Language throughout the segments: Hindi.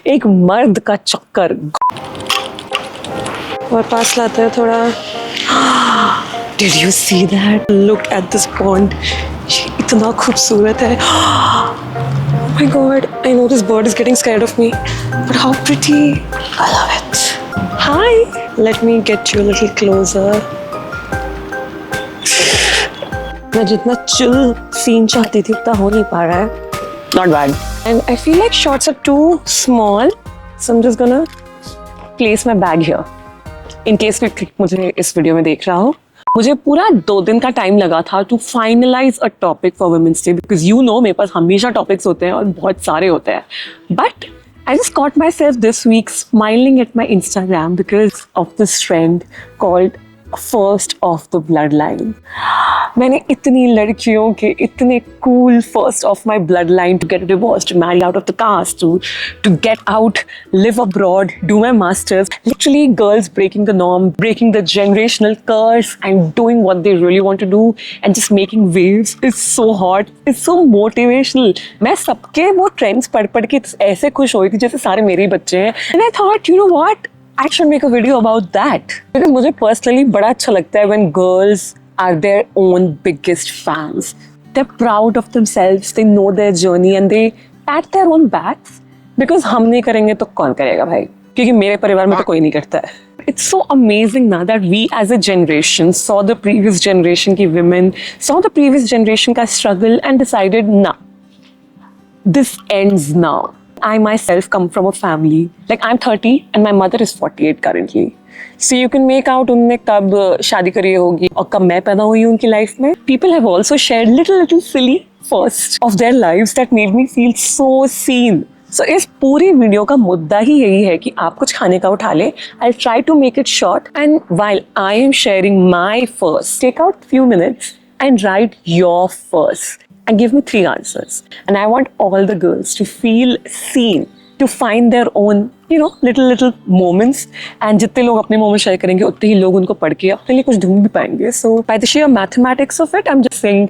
एक मर्द का चक्कर। और पास लाते हैं थोड़ा। Did you see that? Look at this pond. ये इतना खूबसूरत है। Oh my God! I know this bird is getting scared of me, but how pretty! I love it. Hi. Let me get you a little closer. मैं जितना chill scene चाहती थी उतना हो नहीं पा रहा है। Not bad. And I feel like shots are too small, so I'm just gonna place my bag here. In case कोई मुझे इस वीडियो में देख रहा हो, मुझे पूरा 2 दिन का टाइम लगा था to finalise a topic for women's day, because you know मेरे पास हमेशा टॉपिक्स होते हैं और बहुत सारे होते हैं, but I just caught myself this week smiling at my Instagram because of this trend called first of the bloodline. मैंने इतनी लड़कियों के इतने cool first of my bloodline to get divorced, to marry out of the caste, to get out, live abroad, do my masters. Literally girls breaking the norm, breaking the generational curse and doing what they really want to do and just making waves. It's so hot. It's so motivational. मैं सबके वो trends पढ़ के ऐसे खुश हुई थी जैसे सारे मेरे ही बच्चे हैं. And I thought, you know what? I should make a video about that. Because मुझे personally बड़ा अच्छा लगता है when girls are their own biggest fans. They're proud of themselves, they know their journey and they pat their own backs. Because हम नहीं करेंगे तो कौन करेगा भाई? क्योंकि मेरे परिवार में तो कोई नहीं करता है. It's so amazing now that we as a generation saw the previous generation की women, saw the previous generation का struggle and decided, nah, this ends now. I myself come from a family, like I'm 30 and my mother is 48 currently. So you can make out उनने कब शादी करी होगी और कब मैं पैदा हुई उनकी लाइफ में. People have also shared little silly first of their lives that made me feel so seen. So इस पूरी वीडियो का मुद्दा ही यही है कि आप कुछ खाने का उठा लें. I'll try to make it short and while I am sharing my first, take out few minutes and write your first. And give me 3 answers. And I want all the girls to feel seen, to find their own, you know, little moments. And जितने लोग अपने moments share करेंगे, उतने ही लोग उनको पढ़ के अपने लिए कुछ ढूंढ भी पाएंगे. So by the sheer mathematics of it, I'm just saying,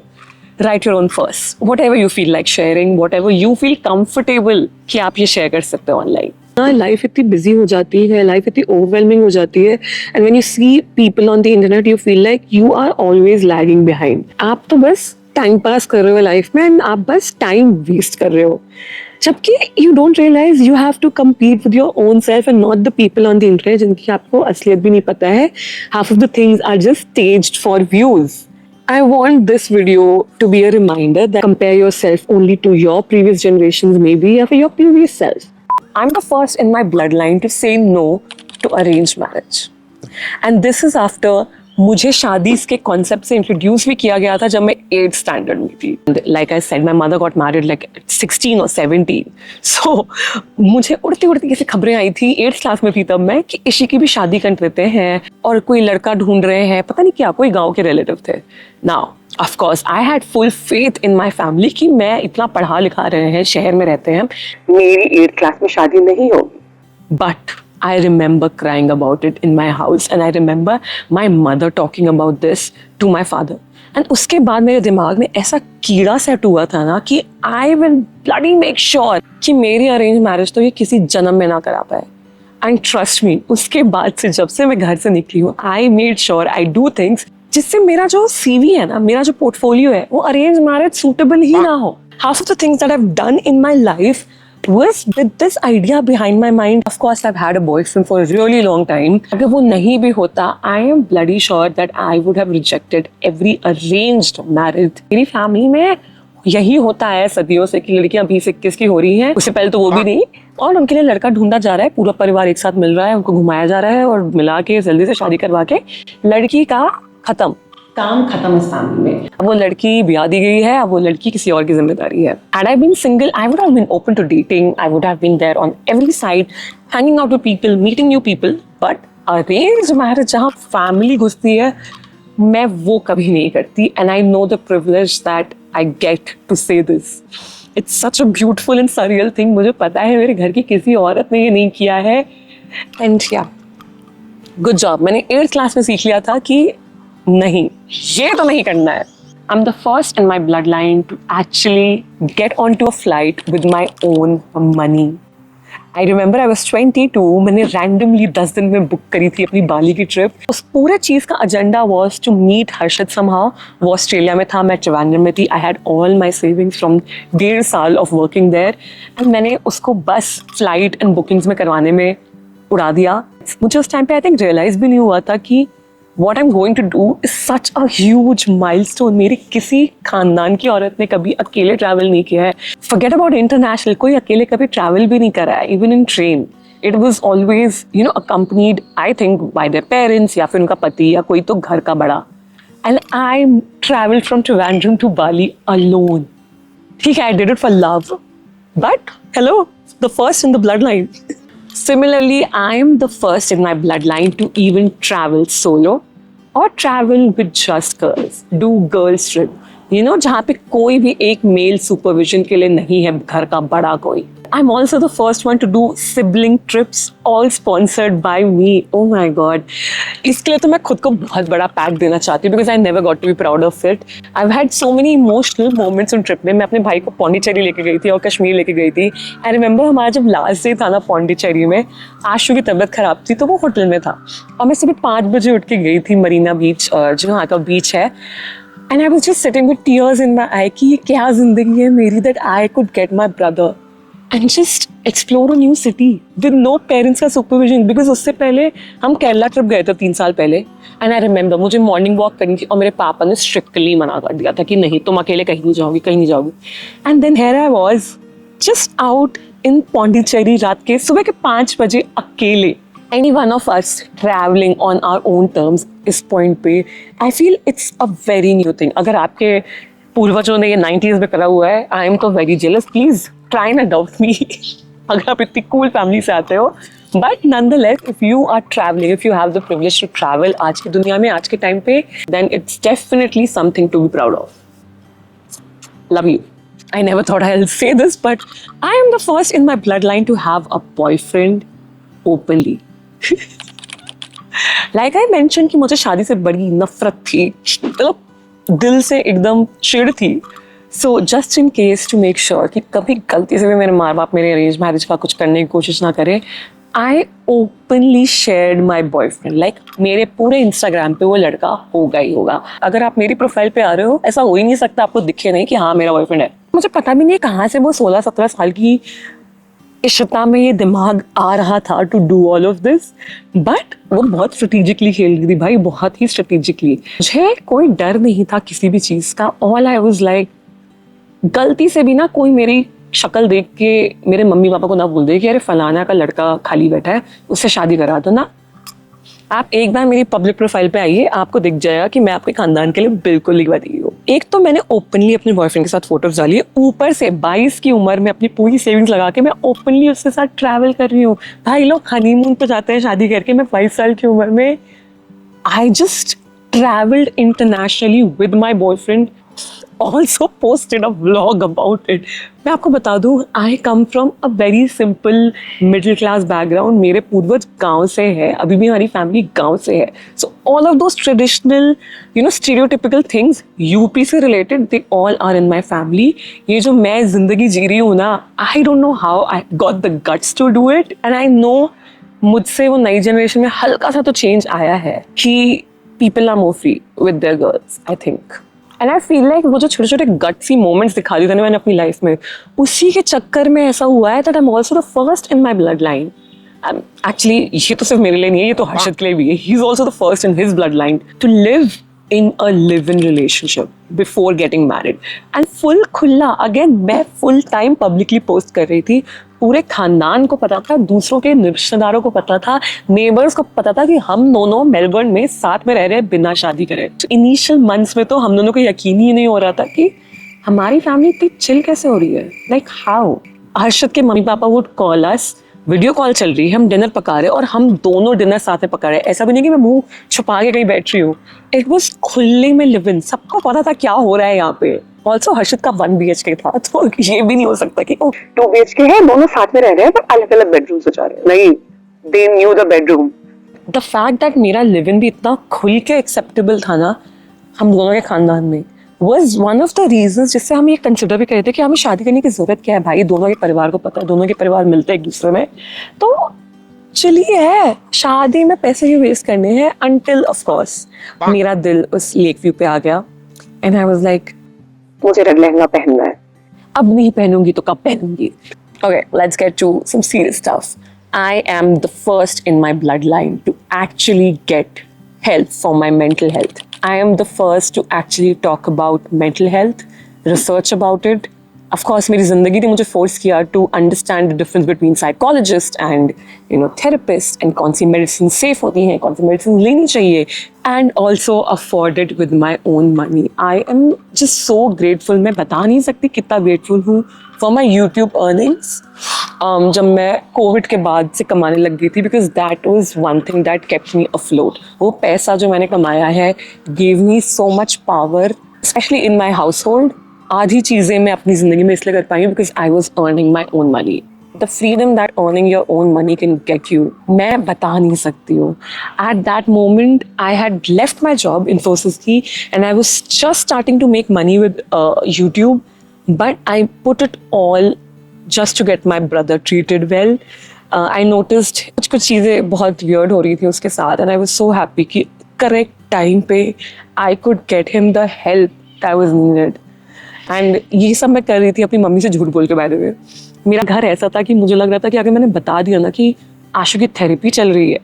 write your own first. Whatever you feel like sharing, whatever you feel comfortable कि आप ये share कर सकते हो online. लाइफ इतनी बिजी हो जाती है, लाइफ इतनी ओवरवेलमिंग हो जाती है and when you see people on the internet you feel like you are always lagging behind. आप तो बस टाइम पास कर रहे हो लाइफ में एंड आप बस टाइम वेस्ट कर रहे हो, जबकि you don't realise you have to compete with your own self and not the people on the internet जिनकी आपको असलियत भी नहीं पता है. Half of the things are just staged for views. I want this video to be a reminder that compare yourself only to your previous generations maybe or for your previous self. I'm the first in my bloodline to say no to arranged marriage. And this is after मुझे शादी के कॉन्सेप्ट से इंट्रोड्यूस भी किया गया था जब मैं 8th स्टैंडर्ड में थी. Like I said my mother got married like 16 or 17. सो मुझे उड़ती उड़ती कैसे खबरें आई थी 8th क्लास में थी तब मैं कि इशी की भी शादी कर देते हैं और कोई लड़का ढूंढ रहे हैं, पता नहीं क्या, कोई गाँव के रिलेटिव थे. Now of course I had full faith in my family कि मैं इतना पढ़ा लिखा रहे हैं, शहर में रहते हैं, मेरी 8th क्लास में शादी नहीं होगी. But I remember crying about it in my house and I remember my mother talking about this to my father. And उसके बाद मेरे दिमाग में ऐसा कीड़ा सेट हुआ था ना कि I will bloody make sure कि मेरी अरेंज मैरिज तो ये किसी जन्म में ना करा पाए. And trust me, उसके बाद से जब से मैं घर से निकली हूँ I made sure I do things जिससे मेरा जो CV है ना, मेरा जो पोर्टफोलियो है वो अरेंज मैरिज सूटेबल ही ना हो. Half of the things that I've done in my life was with this idea behind my mind. Of course, I've had a boyfriend for a really long time. अगर वो नहीं भी होता, I am bloody sure that I would have rejected every arranged marriage. मेरी फैमिली में यही होता है सदियों से कि लड़कियां 20-21 की हो रही हैं, उससे पहले तो वो भी नहीं, और उनके लिए लड़का ढूंढा जा रहा है, पूरा परिवार एक साथ मिल रहा है, उनको घुमाया जा रहा है और मिला के जल्दी से शादी करवा के लड़की का काम खत्म इस फैमिली में. अब वो लड़की ब्याह दी गई है, अब वो लड़की किसी और की जिम्मेदारी है. Had I been single, I would have been open to dating. I would have been there on every side, hanging out with people, meeting new people. But arranged marriage जहाँ फैमिली घुसती है, मैं वो कभी नहीं करती. And I know the privilege that I get to say this. It's such a beautiful and surreal thing. मुझे पता है मेरे घर की किसी औरत ने ये नहीं किया है. And yeah, good job. मैंने 8th क्लास में सीख लिया था कि नहीं, ये तो नहीं करना है. I'm the first in my bloodline to actually get onto a flight with my own money. I remember I was 22, मैंने रैंडमली 10 दिन में बुक करी थी अपनी बाली की ट्रिप। उस पूरे चीज़ का agenda was to meet Harshad somehow. वो ऑस्ट्रेलिया में था, मैं ट्रिवांड्रम में थी। I had all my savings from 1.5 साल ऑफ वर्किंग देयर, एंड मैंने उसको बस फ्लाइट एंड बुकिंग्स में करवाने में उड़ा दिया। मुझे उस टाइम पे आई थिंक रियलाइज भी नहीं हुआ था कि what I'm going to do is such a huge milestone। मेरी किसी खानदान की औरत ने कभी अकेले ट्रैवल नहीं किया है। Forget about international, कोई अकेले कभी ट्रैवल भी नहीं करा है, even in train। It was always, you know, accompanied, I think, by their parents या फिर उनका पति या कोई तो घर का बड़ा। And I traveled from Trivandrum to Bali alone। ठीक है, I did it for love, but hello, the first in the bloodline। Similarly, I am the first in my bloodline to even travel solo or travel with just girls, do girls trip, you know, जहाँ पे कोई भी एक मेल सुपरविजन के लिए नहीं है, घर का बड़ा कोई। I'm also the first one to do sibling trips, all sponsored by me। Oh my God, इसके लिए तो मैं खुद को बहुत बड़ा पैक देना चाहती हूँ, because I never got to be proud of it। I've had so many emotional moments on trip में। मैं अपने भाई को पौंडीचेरी लेके गई थी और कश्मीर लेके गई थी। I remember हमारा जब लास्ट डे था ना पौंडीचेरी में, आशु की तबीयत खराब थी तो वो होटल में था और मैं सुबह 5 बजे उठ के गई थी मरीना बीच, जो वहाँ का बीच है। And I was just sitting with tears in my eye कि ये क्या जिंदगी है मेरी, that I could get my brother and just explore a new city with no parents का supervision। because उससे पहले हम केरला ट्रिप गए थे 3 साल पहले, and I remember मुझे मॉर्निंग वॉक करनी थी और मेरे पापा ने स्ट्रिक्टली मना कर दिया था कि नहीं तुम अकेले कहीं नहीं जाओगी, कहीं नहीं जाओगी। and then here I was just out in Pondicherry रात के सुबह के 5 बजे अकेले। Any one of us traveling on our own terms इस point पे, I feel it's a very new thing। अगर आपके पूर्वजों ने ये 90s में करा हुआ है, I am so very jealous। Please try and adopt me अगर आप इतनी cool family से आते हो। But nonetheless, if you are traveling, if you have the privilege to travel आज की दुनिया में, आज के टाइम पे, then it's definitely something to be proud of। Love you। I never thought I'll say this, but I am the first in my bloodline to have a boyfriend openly। Like I mentioned कि मुझे शादी से बड़ी नफरत थी, मतलब दिल से एकदम चिढ़ थी। So just in case to make sure कि कभी गलती से भी मेरे माँ बाप मेरे अरेंज मैरिज का कुछ करने की कोशिश ना करें, I openly shared my boyfriend। Like मेरे पूरे इंस्टाग्राम पे वो लड़का होगा ही होगा। अगर आप मेरी प्रोफाइल पे आ रहे हो, ऐसा हो ही नहीं सकता आपको दिखे नहीं कि हाँ मेरा बॉयफ्रेंड है। मुझे पता भी नहीं कहाँ से वो 16-17 साल की इशिता में ये दिमाग आ रहा था to do all of this, but वो बहुत स्ट्रेटेजिकली खेल रही थी भाई, बहुत ही स्ट्रेटेजिकली। मुझे कोई डर नहीं था किसी भी चीज़ का। ऑल आई वाज लाइक, गलती से भी ना कोई मेरी शक्ल देख के मेरे मम्मी पापा को ना बोल दे कि अरे फलाना का लड़का खाली बैठा है, उससे शादी करा दो ना। आप एक बार मेरी पब्लिक प्रोफाइल पे आइए, आपको दिख जाएगा कि मैं आपके खानदान के लिए बिल्कुल लिखवाती हूँ। एक तो मैंने ओपनली अपने बॉयफ्रेंड के साथ फोटोज डाली है, ऊपर से 22 की उम्र में अपनी पूरी सेविंग्स लगा के मैं ओपनली उसके साथ ट्रैवल कर रही हूँ। भाई लोग हनीमून पे जाते हैं शादी करके, मैं 22 साल की उम्र में I just travelled internationally with my boyfriend, also posted a vlog about it। मैं आपको बता दूँ, I come from a very simple middle class background। मेरे पूर्वज गांव से है, अभी भी हमारी फैमिली गांव से है। So all of those traditional, you know, stereotypical things UP से related, they all are in my family। ये जो मैं जिंदगी जी रही हूँ ना, I don't know how I got the guts to do it, and I know मुझसे वो नई जनरेशन में हल्का सा तो चेंज आया है कि people are more free with their girls, I think। And I feel like वो जो छोटे छोटे गट्सी मोमेंट्स दिखा दिए थे मैंने अपनी लाइफ में, उसी के चक्कर में ऐसा हुआ है that I am also the first in my blood line. Actually ये तो सिर्फ मेरे लिए नहीं है, ये तो हर्षद के लिए भी है। He is also the first in his blood line to live in a live-in relationship before getting married and full खुला। अगेन मैं full time publicly post कर रही थी, पूरे खानदान को पता था, दूसरों के रिश्तेदारों को पता था, नेबर्स को पता था कि हम दोनों मेलबर्न में साथ में रह रहे हैं बिना शादी करे। इनिशियल मंथ्स में तो हम दोनों को यकीन ही नहीं हो रहा था कि हमारी फैमिली इतनी चिल कैसे हो रही है। Like how. हर्षद के mummy papa would call us, video call चल रही है, हम डिनर पका रहे हैं और हम दोनों डिनर साथ में पका रहे हैं। ऐसा भी नहीं कि मैं मुंह छुपा के कहीं बैठ रही हूँ। इट वॉज खुले में लिव इन, सबको पता था क्या हो रहा है यहाँ पे। ऑल्सो हर्षद का 1 BHK था, तो ये भी नहीं हो सकता कि 2 BHK है, दोनों साथ में रह रहे हैं पर अलग अलग बेडरूम से जा रहे हैं। नहीं, they knew the bedroom. The fact that मेरा लिव इन भी इतना खुल के एक्सेप्टेबल था ना हम दोनों के खानदान में, was one of the reasons जिससे हम ये कंसिडर भी कर रहे थे कि हमें शादी करने की जरूरत क्या है भाई, दोनों के परिवार को पता है, दोनों के परिवार मिलते हैं एक दूसरे में, तो चलिए है शादी में पैसे ही वेस्ट करने हैं, until of course मेरा दिल उस लेक व्यू पे आ गया and I was like मुझे रेड लहंगा पहनना है, अब नहीं पहनूंगी तो कब पहनूंगी. Okay, let's get to some serious stuff. I am the first in my bloodline to actually get help for my mental health. I am the first to actually talk about mental health, research about it. Of course, मेरी ज़िंदगी ने मुझे force किया to understand the difference between psychologist and therapist, and कौन सी medicine safe होती हैं, कौन सी medicine लेनी चाहिए, and also afford it with my own money. I am just so grateful. मैं बता नहीं सकती कितना grateful हूँ for my YouTube earnings. जब मैं कोविड के बाद से कमाने लग गई थी, because that was one thing that kept me afloat. वो पैसा जो मैंने कमाया है gave me so much power, especially in my household. आधी चीज़ें मैं अपनी ज़िंदगी में इसलिए कर पाई हूँ because I was earning my own money. The freedom that earning your own money can get you, मैं बता नहीं सकती हूँ. At that moment, I had left my job Infosys की and I was just starting to make money with YouTube, but I put it all just to get my brother treated well. I noticed कुछ चीज़ें बहुत weird हो रही थी उसके साथ, and I was so happy कि correct time पे I could get him the help that was needed. And ये सब मैं कर रही थी अपनी मम्मी से झूठ बोल के. बाय द वे मेरा घर ऐसा था कि मुझे लग रहा था कि अगर मैंने बता दिया ना कि आशु की थेरेपी चल रही है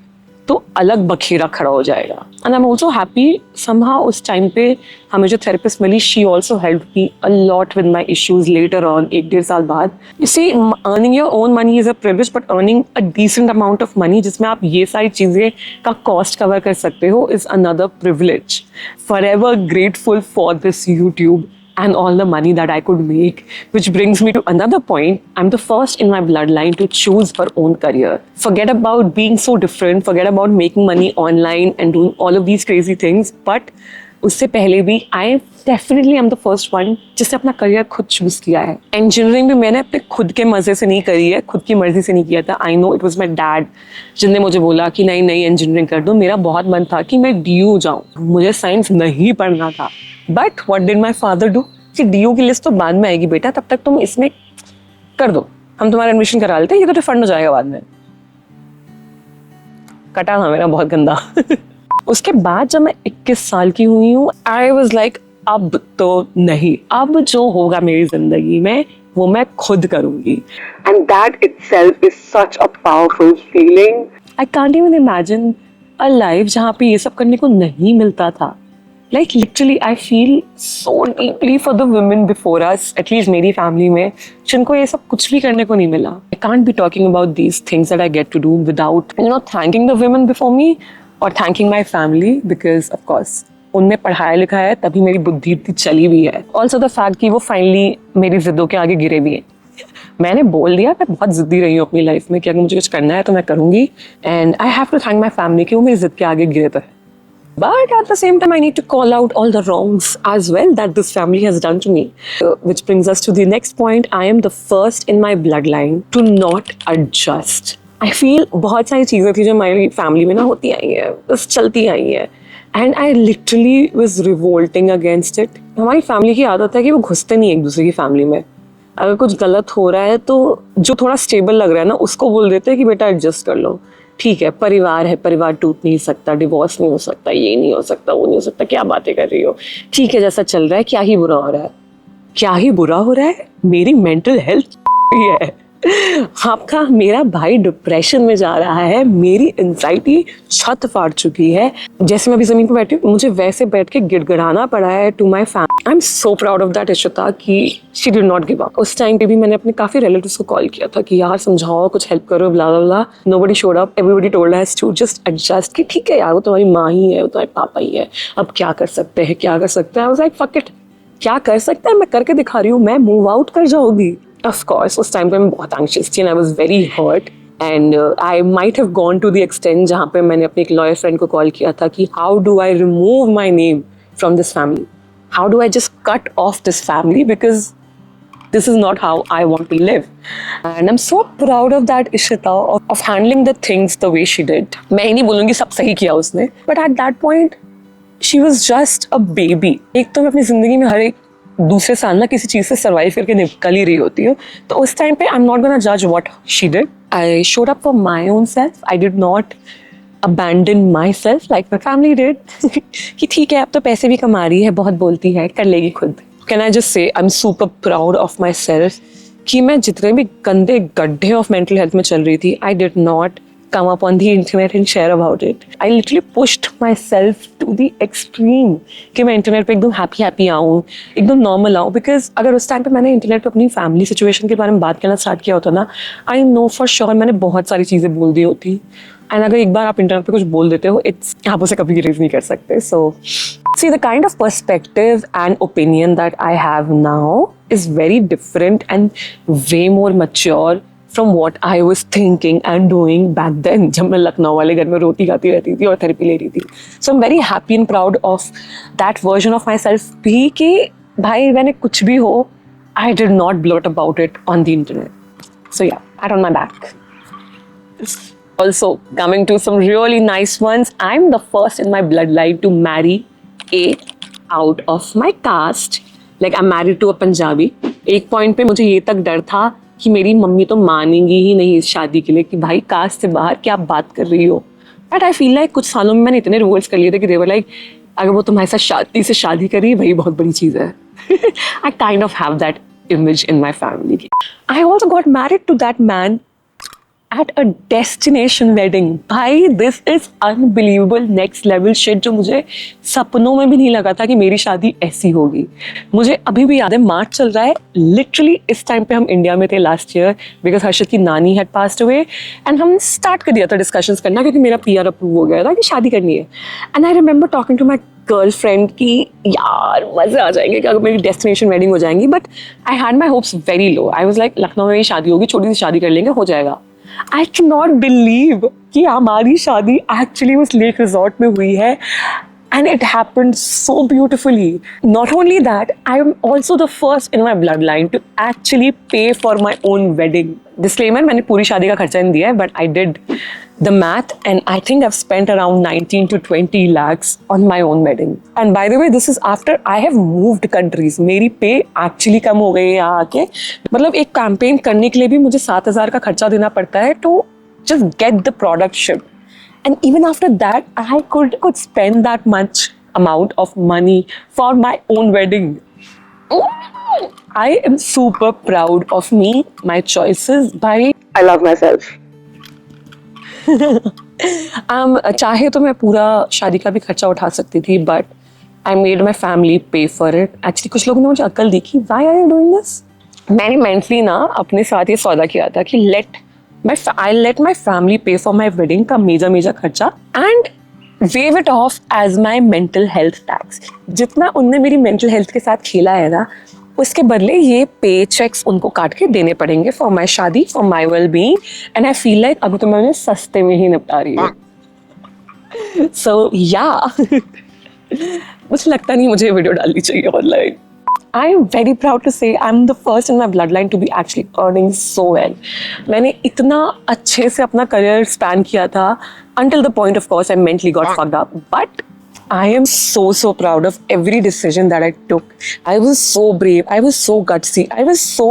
तो अलग बखेरा खड़ा हो जाएगा. And I am also happy somehow उस टाइम पे हमें जो थेरेपिस्ट मिली, she also help me a lot with my issues later on. 1-1.5 साल बाद you see, earning your own money is a privilege, but earning a decent amount of money जिसमें आप ये सारी चीज़ें का कॉस्ट कवर कर सकते हो is another privilege. Forever grateful for this YouTube and all the money that I could make, which brings me to another point. I'm the first in my bloodline to choose her own career. Forget about being so different, forget about making money online and doing all of these crazy things, but उससे पहले भी I definitely am the first one जिसने अपना करियर खुद चूज किया है. इंजीनियरिंग भी मैंने अपने खुद के मजे से नहीं करी है, खुद की मर्जी से नहीं किया था. I know it was my dad जिनने मुझे बोला कि नहीं नहीं इंजीनियरिंग कर दो. मेरा बहुत मन था कि मैं DU जाऊँ, मुझे साइंस नहीं पढ़ना था. But what did my father do कि DU की लिस्ट तो बाद में आएगी बेटा, तब तक तुम इसमें कर दो, हम तुम्हारा एडमिशन करा लेते हैं, ये तो रिफंड हो जाएगा बाद में. कटा था मेरा बहुत गंदा. उसके बाद जब मैं 21 साल की हुई हूँ, आई वॉज लाइक अब तो नहीं, अब जो होगा मेरी जिंदगी में वो मैं खुद करूंगी. And that itself is such a powerful feeling. I can't even imagine a life जहाँ पे ये सब करने को नहीं मिलता था. Like literally I feel so deeply for the women before us, at least मेरी family में, जिनको ये सब कुछ भी करने को नहीं मिला. I can't be talking about these things that I get to do without thanking the women before me or thanking my family, because of course उनने पढ़ाया लिखा है तभी मेरी बुद्धि इतनी चली भी है. Also the fact कि वो finally मेरी जिद्दों के आगे गिरे भी हैं. मैंने बोल दिया मैं बहुत जिद्दी रही हूँ अपनी लाइफ में कि अगर मुझे कुछ करना है तो मैं करूँगी, and I have to thank my family कि वो मेरी जिद के आगे गिरे तो है. But at the same time, I need to call out all the wrongs as well that this family has done to me. Which brings us to the next point. I am the first in my bloodline to not adjust. I feel बहुत सारी चीज़ें थी जो हमारी फैमिली में ना होती आई है, बस चलती आई है. And I literally was revolting against it. हमारी फैमिली की आदत है कि वो घुसते नहीं एक दूसरे की फैमिली में. अगर कुछ गलत हो रहा है तो जो थोड़ा स्टेबल लग रहा है ना उसको बोल देते हैं कि बेटा एडजस्ट कर लो. ठीक है, परिवार है, परिवार टूट नहीं सकता, डिवोर्स नहीं हो सकता, ये नहीं हो सकता, वो नहीं हो सकता, क्या बातें कर रही हो. ठीक है, जैसा चल रहा है, क्या ही बुरा हो रहा है, क्या ही बुरा हो रहा है. मेरी मेंटल हेल्थ है. आपका मेरा भाई डिप्रेशन में जा रहा है, मेरी एंजाइटी छत फाड़ चुकी है. जैसे मैं अभी जमीन पर बैठी हूँ मुझे वैसे बैठ के गिड़गिड़ाना पड़ा है to my family. I am so proud of that Ishita कि she did not give up. उस टाइम पे भी मैंने अपने काफी रिलेटिव्स को कॉल किया था कि यार समझाओ, कुछ हेल्प करो, blah blah blah. Nobody showed up. Everybody told us to just adjust कि ठीक है यार वो तुम्हारी माँ ही है, वो तुम्हारे पापा ही है, अब क्या कर सकते हैं, क्या कर सकते हैं. I was like fuck it, क्या कर सकते हैं, मैं करके दिखा रही हूँ, मैं मूव आउट कर जाऊंगी. Of course, उस टाइम पे मैं बहुत anxious थी and I was very hurt, and I might have gone to the extent जहाँ पे मैंने अपने एक lawyer friend को call किया था कि how do I remove my name from this family? How do I just cut off this family because this is not how I want to live? And I'm so proud of that Ishita of handling the things the way she did. मैं ही नहीं बोलूँगी सब सही किया उसने, but at that point she was just a baby. एक तो मैं अपनी जिंदगी में हर एक दूसरे साल ना किसी चीज़ से सर्वाइव करके निकल ही रही होती हूँ, तो उस टाइम पे आई एम नॉट गोना जज what she did. I showed up for my own self, I did not abandon myself like my family did कि ठीक है अब तो पैसे भी कमा रही है, बहुत बोलती है, कर लेगी खुद। Can I just say I'm super proud of myself कि मैं जितने भी गंदे गड्ढे ऑफ मेंटल हेल्थ में चल रही थी, I did not come up on the internet and share about it. I literally pushed myself to the extreme कि मैं इंटरनेट पे एकदम हैप्पी आऊँ, एकदम नॉर्मल आऊँ। बिकॉज अगर उस टाइम पे मैंने इंटरनेट पे अपनी फैमिली सिचुएशन के बारे में बात करना स्टार्ट किया होता ना, आई नो फॉर श्योर मैंने बहुत सारी चीज़ें बोल दी होती। एंड अगर एक बार आप इंटरनेट पे कुछ बोल देते हो, इट्स आप उसे कभी रिलीज नहीं कर सकते। So see the kind of perspective and opinion that I have now is very different and way more mature from what I was thinking and doing back then, जब मैं लखनऊ वाले घर में रोटी खाती रहती थी और थेरेपी ले रही थी। So I'm very happy and proud of that version of myself भी कि भाई मैंने कुछ भी हो, I did not blurt about it on the internet. So yeah, pat on my back. Also, coming to some really nice ones, I'm the first in my bloodline to marry a out of my caste. Like I'm married to a Punjabi. एक point पे मुझे ये तक डर था कि मेरी मम्मी तो मानेंगी ही नहीं इस शादी के लिए कि भाई कास्ट से बाहर क्या बात कर रही हो। बट आई फील लाइक कुछ सालों में मैंने इतने रूल्स कर लिए थे कि दे वर लाइक अगर वो तुम्हारे साथ शादी करी वही बहुत बड़ी चीज़ है। I kind of have that image in my family. I also got married to that man at a destination wedding. भाई this is unbelievable next level shit जो मुझे सपनों में भी नहीं लगा था कि मेरी शादी ऐसी होगी। मुझे अभी भी याद है, मार्च चल रहा है, लिटरली इस टाइम पे हम इंडिया में थे लास्ट ईयर बिकॉज हर्षद की नानी हैड पास्ड अवे एंड हम स्टार्ट कर दिया था डिस्कशंस करना क्योंकि मेरा PR अप्रूव हो गया था कि शादी करनी है। And I remember talking to my girlfriend कि यार मजे आ जाएंगे कि अगर मेरी डेस्टिनेशन वेडिंग हो जाएंगी, but I had my hopes very low. I was like Lucknow में ही शादी होगी, छोटी सी शादी कर लेंगे, हो जाएगा। I cannot believe कि हमारी शादी actually उस लेक रिजॉर्ट में हुई है and it happened so beautifully. Not only that, I am also the first in my bloodline to actually pay for my own wedding. Disclaimer, मैंने पूरी शादी का खर्चा नहीं दिया है, but I did the math and I think I've spent around 19 to 20 lakhs on my own wedding. And by the way, this is after I have moved countries. मेरी पे actually कम हो गई है यहाँ आके। मतलब एक कैंपेन करने के लिए भी मुझे 7,000 का खर्चा देना पड़ता है to just get the product shipped. And even after that, I could spend that much amount of money for my own wedding. I am super proud of me, my choices. Bhai, I love myself. चाहे तो मैं पूरा शादी का भी खर्चा उठा सकती थी, but I made my family pay for it. Actually, कुछ लोगों ने मुझे अक्ल दी कि why are you doing this? मैंने mentally ना अपने साथ ये सौदा किया था कि I'll let my family pay for my wedding का मेजर खर्चा and waive it off as my mental health tax. जितना उनने मेरी mental health के साथ खेला है ना, उसके बदले ये पे चेक्स उनको काट के देने पड़ेंगे फॉर माई शादी, for my well being. And I feel like अभी तो मैं उन्हें सस्ते में ही निपटा रही हूँ। सो या मुझे लगता नहीं मुझे ये वीडियो डालनी चाहिए online. I am very proud to say I'm the first in my bloodline to be actually earning so well. मैंने इतना अच्छे से अपना करियर स्पैन किया था until the point of course I mentally got fucked up. But I am so proud of every decision that I took. I was so brave. I was so gutsy. I was so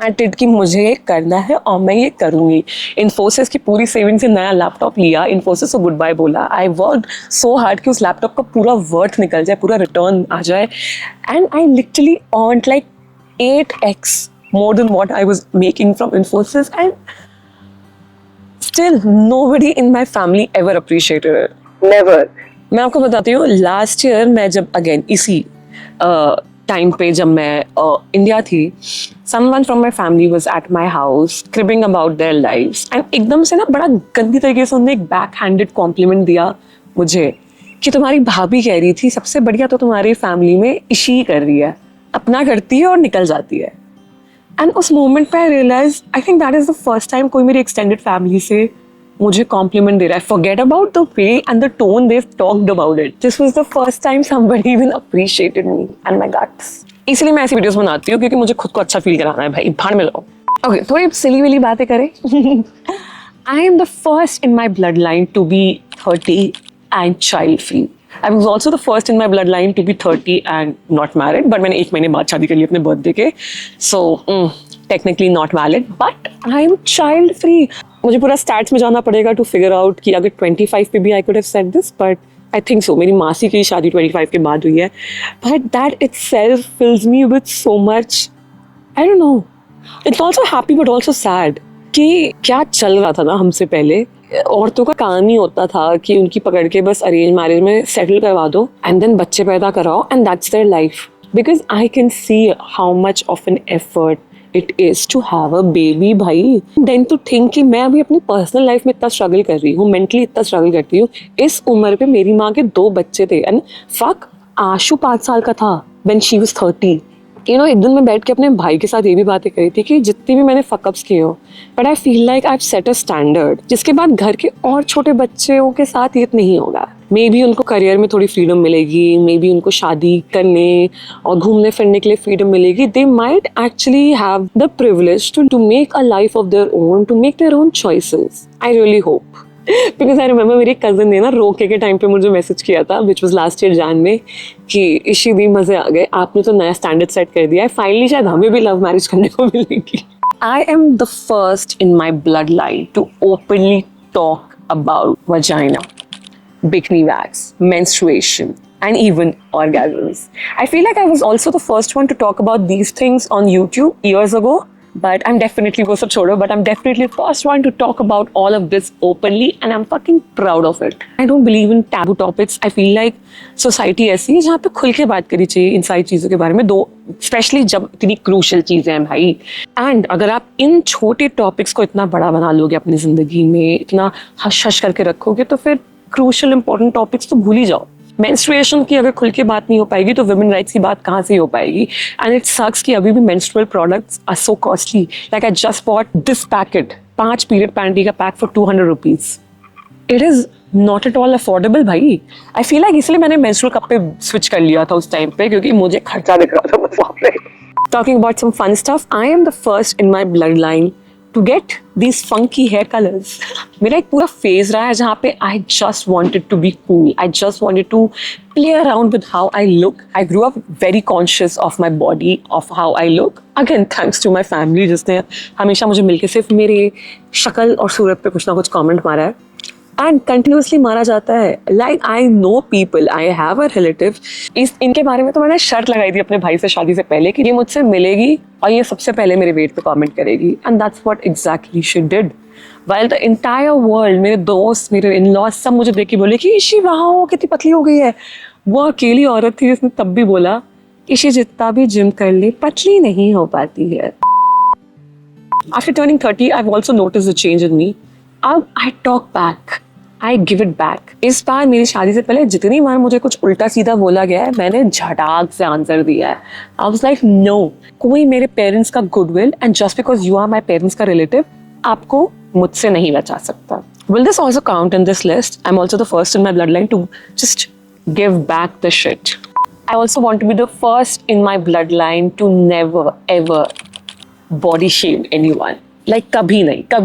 at it कि मुझे ये करना है और मैं ये करूँगी। इन्फोसिस की पूरी सेविंग से नया लैपटॉप लिया, इन्फोसिस को गुड बाय बोला। आई वर्क सो हार्ड कि उस लैपटॉप का पूरा वर्थ निकल जाए, पूरा रिटर्न आ जाए। And I literally earned like 8x more than what I was making from Infosys, and still nobody in my family ever appreciated it. Never. मैं आपको बताती हूँ, लास्ट ईयर मैं जब अगेन इसी टाइम पे जब मैं इंडिया थी, someone from my family was at my house cribbing about their lives and एकदम से ना बड़ा गंदी तरीके से उन्होंने एक बैकहैंडेड कॉम्प्लीमेंट दिया मुझे कि तुम्हारी भाभी कह रही थी सबसे बढ़िया तो तुम्हारी फैमिली में इशी कर रही है, अपना करती है और निकल जाती है। एंड उस मोमेंट पे I realize I think that is the first time कोई मेरी एक्सटेंडेड फैमिली से मुझे कॉम्प्लीमेंट दे रहा है। Forget about the way and the tone they talked about it, this was the first time somebody even appreciated me and my guts. इसलिए मैं ऐसी वीडियोस बनाती हूँ क्योंकि मुझे खुद को अच्छा फील कराना है भाई, भाड़ में लो। ओके, थोड़ी सिली विली बातें करें। I am the first in my blood line to be 30 and child free. I was also the first in my bloodline to be 30 and not married, but मैंने 1 महीने बाद शादी कर ली अपने बर्थडे के, so technically not valid, but I'm child free. मुझे पूरा stats में जाना पड़ेगा to figure out कि अगर 25 पे भी I could have said this, but I think so. मेरी मासी की शादी 25 के बाद हुई है, but that itself fills me with so much, I don't know. It's also happy but also sad कि क्या चल रहा था ना हमसे पहले. औरतों का काम ही होता था कि उनकी पकड़ के बस अरेंज मैरिज में सेटल करवा दो एंड देन बच्चे पैदा कराओ and that's their life. Because I can see how much of an effort it is to have a baby भाई. देन टू थिंक कि मैं अभी अपनी पर्सनल लाइफ में इतना स्ट्रगल कर रही हूँ, मेंटली इतना स्ट्रगल करती हूँ. इस उम्र पे मेरी माँ के 2 बच्चे थे एंड फक आशु 5 साल का था व्हेन शी वाज 30. एक दिन मैं बैठ के अपने भाई के साथ ये भी बातें करी थी कि जितनी भी मैंने फकअप्स किए हो, but I feel like I have set a standard जिसके बाद घर के और छोटे बच्चों के साथ ये नहीं होगा. मे बी उनको करियर में थोड़ी फ्रीडम मिलेगी, मे बी उनको शादी करने और घूमने फिरने के लिए फ्रीडम मिलेगी. They might actually have the privilege to make a life of their own, to make their own choices. I really hope. Because I remember मेरी कजन ने ना रोके के टाइम पे मुझे मैसेज किया था, विच वॉज लास्ट ईयर जान में, कि इशी दी मजे आ गए, आपने तो नया स्टैंडर्ड सेट कर दिया है, फाइनली शायद हमें भी लव मैरिज करने को मिलेगी. I am the first in my blood line to openly talk about vagina, bikini wax, menstruation, and even orgasms. I feel like I was also the first one to talk about these things on YouTube years ago, but I'm definitely wo sab chodo, but I'm definitely the first one to talk about all of this openly and I'm fucking proud of it. I don't believe in taboo topics. I feel like society ऐसी है जहाँ पे खुल के बात करी चाहिए इन सारी चीज़ों के बारे में, दो स्पेशली जब इतनी क्रूशल चीज़ें हैं भाई. एंड अगर आप इन छोटे टॉपिक्स को इतना बड़ा बना लोगे अपनी ज़िंदगी में, इतना हश हश करके रखोगे, तो फिर क्रूशल इंपॉर्टेंट टॉपिक्स तो भूल ही जाओ. मेंस्ट्रुएशन की अगर खुल के बात नहीं हो पाएगी तो वुमेन राइट्स की बात कहाँ से हो पाएगी. एंड इट सक्स कि अभी भी menstrual products are so costly. Like I just bought this packet, 5 period panty का pack for 200 rupees. It is not at all affordable भाई. आई फील लाइक इसलिए मैंने मेंस्ट्रुअल कप पे स्विच कर लिया था उस टाइम पे, क्योंकि मुझे खर्चा दिख रहा था बस वहाँ पे. Talking about some fun stuff, I am the first in my bloodline to get these funky hair colors. मेरा एक पूरा phase रहा है जहाँ पे I just wanted to be cool. I just wanted to play around with how I look. I grew up very conscious of my body, of how I look. Again, thanks to my family जिसने हमेशा मुझे मिलके सिर्फ मेरे शक्ल और सूरत पे कुछ ना कुछ comment मारा है. एंड कंटिन्यूसली मारा जाता है. Like I know people, I have a relative, इनके बारे में तो मैंने शर्त लगाई थी अपने भाई से शादी से पहले कि ये मुझसे मिलेगी और ये सबसे पहले मेरे वेट पे कमेंट करेगी. And that's what exactly she did. While the entire world, मेरे दोस्त, मेरे इन-लॉज सब मुझे देख के बोले कि इशी वाओ कितनी पतली हो गई है. वो अकेली औरत थी जिसने तब भी बोला इशी जितना भी जिम कर ले पतली नहीं हो पाती है. After turning 30 I have also noticed a change in me. अब I talk back, I give it back. इस बार मेरी शादी से पहले जितनी बार मुझे कुछ उल्टा सीधा बोला गया है, मैंने झटाक से आंसर दिया है. आई वाज लाइक नो, कोई मेरे पेरेंट्स का goodwill and just because you are my parents का रिलेटिव आपको मुझसे नहीं बचा सकता. Will this also count in this list? I'm also the first in my bloodline to just give back the shit. I also want to be the first in my bloodline to never ever body shame anyone. Like कभी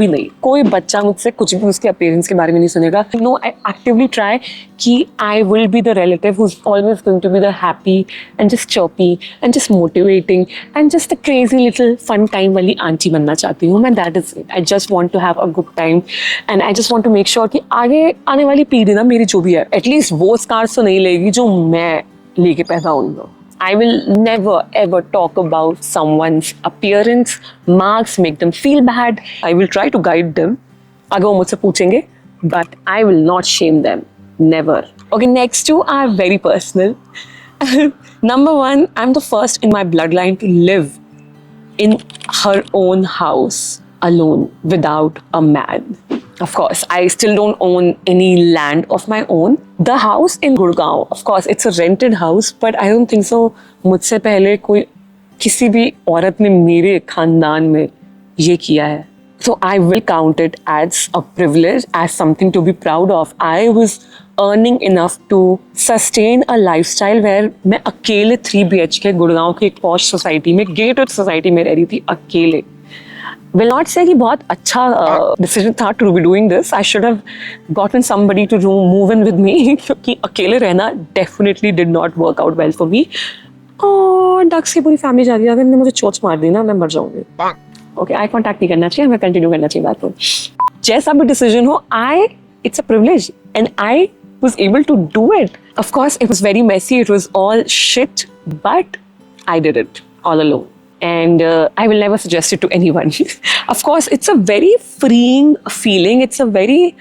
नहीं. कोई बच्चा मुझसे कुछ भी उसके अपीयरेंस के बारे में नहीं सुनेगा. No, I actively try कि I will be the relative who's always going to be the happy and just chirpy and just motivating and just a crazy little fun time वाली आंटी बनना चाहती हूँ मैं. That is it. I just want to have a good time and I just want to make sure कि आगे आने वाली पीढ़ी ना मेरी जो भी है at least वो scars तो नहीं लेगी जो मैं लेके पैदा हूँ. I will never ever talk about someone's appearance, marks, make them feel bad. I will try to guide them. अगर वो मुझसे पूछेंगे, but I will not shame them. Never. Okay, next two are very personal. Number 1, I'm the first in my bloodline to live in her own house alone without a man. Of course, I still don't own any land of my own. The house in Gurgaon, of course, it's a rented house, but I don't think so. मुझसे पहले कोई किसी भी औरत ने मेरे खानदान में ये किया है. So I will count it as a privilege, as something to be proud of. I was earning enough to sustain a lifestyle where मैं अकेले 3 BHK गुड़गांव की एक पॉश सोसाइटी में, गेटेड सोसाइटी में रह रही थी अकेले. will not say कि बहुत अच्छा decision था to be doing this. I should have gotten somebody to move in with me क्योंकि अकेले रहना definitely did not work out well for me. और डक्स की पूरी फैमिली जा रही है, अगर मुझे चोट मार दी ना मैं मर जाऊंगी. ओके, आई कॉन्टैक्ट नहीं करना चाहिए, हमें कंटिन्यू करना चाहिए बात को. जैसा भी डिसीजन हो, it's a privilege and I was able to do it. Of course, it was very messy, it was all shit, but I did it all alone. And I will never suggest it to anyone. Of course, it's a very freeing feeling. It's a very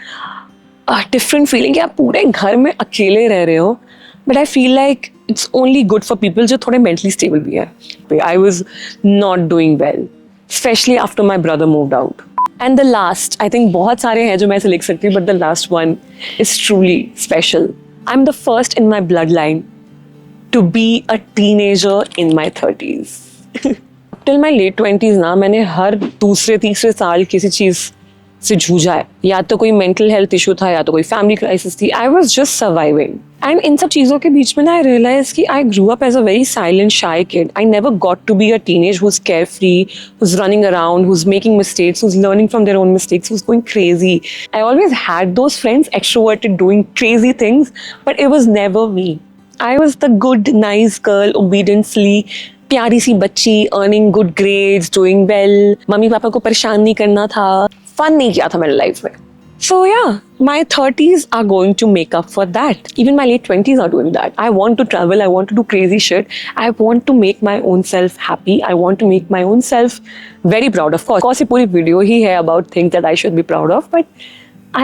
different feeling कि आप पूरे घर में अकेले रह रहे हो. But I feel like it's only good for people जो थोड़े mentally stable भी है. I was not doing well, especially after my brother moved out. And the last, I think बहुत सारे हैं जो मैं ऐसे लिख सकती हूँ, but the last one is truly special. I'm the first in my bloodline to be a teenager in my 30s. Till my late 20s ना मैंने हर दूसरे तीसरे साल किसी चीज़ से जूझा है. या तो कोई मेंटल हेल्थ इशू था, या तो कोई फैमिली क्राइसिस थी. I was just surviving. And इन सब चीज़ों के बीच में ना आई रियलाइज कि I grew up as a very silent shy kid. I never got to be a teenage who's carefree, who's running around, who's making mistakes, who's learning from their own mistakes, who's going crazy. I always had those friends extroverted doing crazy things, but it was never me. I was the good, nice girl, obediently प्यारी सी बच्ची, earning good grades, doing well. Mummy papa को परेशान नहीं करना था, फन नहीं किया था मेरे लाइफ में. So yeah, my 30s are going to make up for that. Even my late 20s are doing that. I want to travel, I want to do crazy shit. I want to make my own self happy. I want to make my own self very proud. Of course, ये पूरी वीडियो ही है about things that I should be proud of, but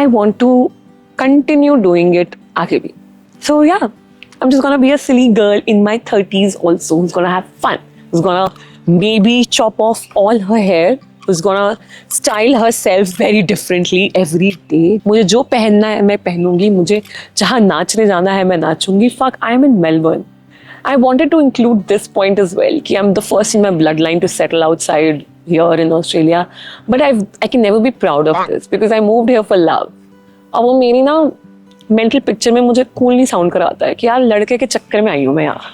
I want to continue doing it आगे भी. So yeah, I'm just gonna be a silly girl in my 30s also, who's gonna have fun, who's gonna maybe chop off all her hair, who's gonna style herself very differently every day. मुझे जो पहनना है मैं पहनूंगी, मुझे जहाँ नाचने जाना है मैं नाचूंगी. Fuck, I'm in Melbourne. I wanted to include this point as well, कि I'm the first in my bloodline to settle outside here in Australia, but I can never be proud of this because I moved here for love. और वो मेरी ना मेंटल पिक्चर में मुझे कूल नहीं साउंड कराता है कि यार लड़के के चक्कर में आई हूँ मैं यहाँ.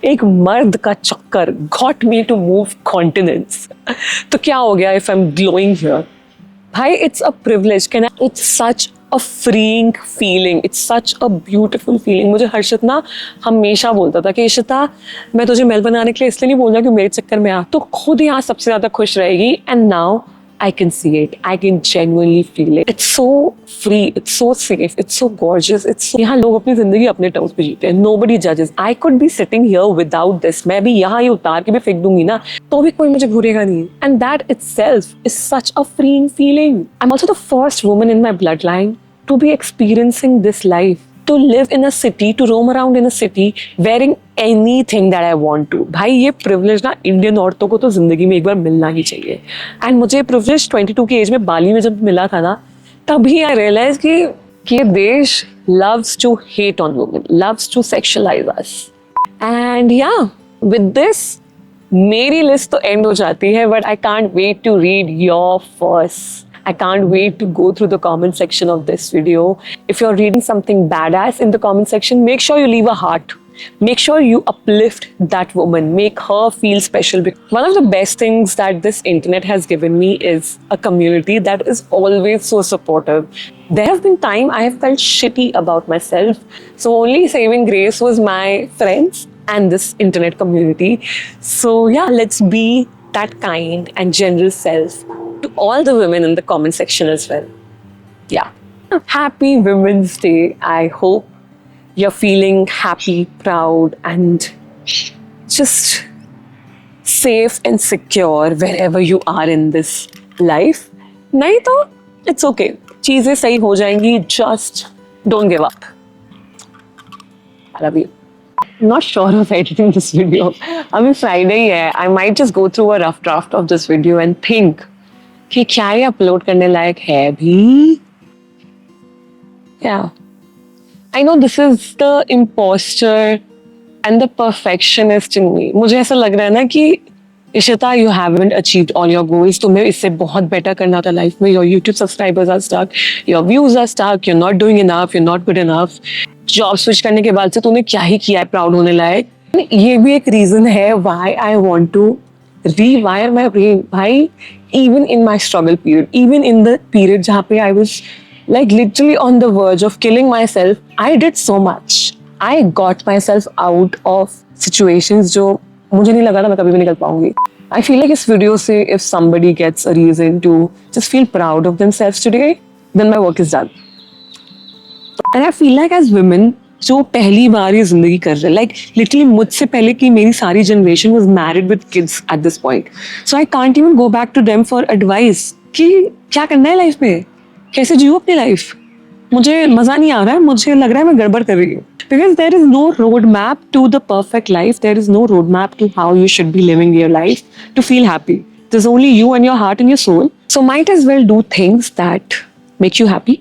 एक मर्द का चक्कर got me to move continents. तो क्या हो गया if I am glowing here? भाई, it's a privilege. Can I? It's such a freeing feeling. It's such a beautiful feeling. मुझे हर्षित ना हमेशा बोलता था कि इशिता, मैं तुझे मेलबर्न आने के लिए इसलिए नहीं बोल रहा कि मेरे चक्कर में आ, तो खुद यहाँ सबसे ज्यादा खुश रहेगी. And now I can see it. I can genuinely feel it. It's so free. It's so safe. It's so gorgeous. यहाँ लोग अपनी जिंदगी अपने टर्म्स पे जीते हैं. Nobody judges. I could be sitting here without this. मैं भी यहाँ ही उतार के भी फेंक दूंगी ना, तो भी कोई मुझे घूरेगा नहीं. And that itself is such a freeing feeling. I'm also the first woman in my bloodline to be experiencing this life. To live in a city, to roam around in a city, wearing anything that I want to. भाई, ये privilege ना इंडियन औरतों को तो जिंदगी में एक बार मिलना ही चाहिए. एंड मुझे privilege 22 की एज में बाली में जब मिला था ना, तभी I realized कि ये देश loves to hate on women, loves to sexualize us. And yeah, with this, मेरी लिस्ट तो एंड हो जाती है, but I can't wait to read your first. I can't wait to go through the comment section of this video. If you're reading something badass in the comment section, make sure you leave a heart. Make sure you uplift that woman. Make her feel special. One of the best things that this internet has given me is a community that is always so supportive. There have been times I have felt shitty about myself. So only saving grace was my friends and this internet community. So yeah, let's be that kind and generous self to all the women in the comment section as well. Yeah. Happy Women's Day. I hope you're feeling happy, proud, and just safe and secure wherever you are in this life. नहीं तो it's okay. चीजें सही हो जाएंगी. Just don't give up. I love you. I'm not sure of editing this video. अभी Friday है. I might just go through a rough draft of this video and think कि क्या ये अपलोड करने लायक है भी? Yeah. I know this is the imposter and the perfectionist in me. मुझे ऐसा लग रहा है ना कि Ishita, you haven't achieved all your goals. तुम्हें इससे बहुत बेटर करना था लाइफ में. Your YouTube subscribers are stuck. Your views are stuck. You're not doing enough. You're not good enough. Job switch करने के बाद से तूने क्या ही किया है प्राउड होने लायक? ये भी एक रीजन है why I want to rewire my brain. Bhai, even in my struggle period, even in the period जहाँ पे I was like literally on the verge of killing myself, I did so much. I got myself out of situations जो मुझे नहीं लगा था मैं कभी भी निकल पाऊंगी. I feel like इस वीडियो से if somebody gets a reason to just feel proud of themselves today, then my work is done. And I feel like as women जो पहली बार ये जिंदगी कर रहे हैं, like literally मुझसे पहले की मेरी सारी generation was married with kids at this point, so I can't even go back to them for advice कि क्या करना है लाइफ में, कैसे जियो अपनी लाइफ. मुझे मजा नहीं आ रहा है, मुझे लग रहा है मैं गड़बड़ कर रही हूँ. Because there is no roadmap to the perfect life. There is no roadmap to how you should be living your life to feel happy. There's only you and your heart and your soul. So might as well do things that make you happy.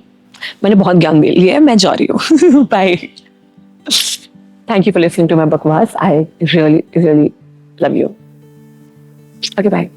मैंने बहुत ज्ञान दे लिया है, मैं जा रही हूँ. Bye. Thank you for listening to my bakwas. I really, really love you. Okay, bye.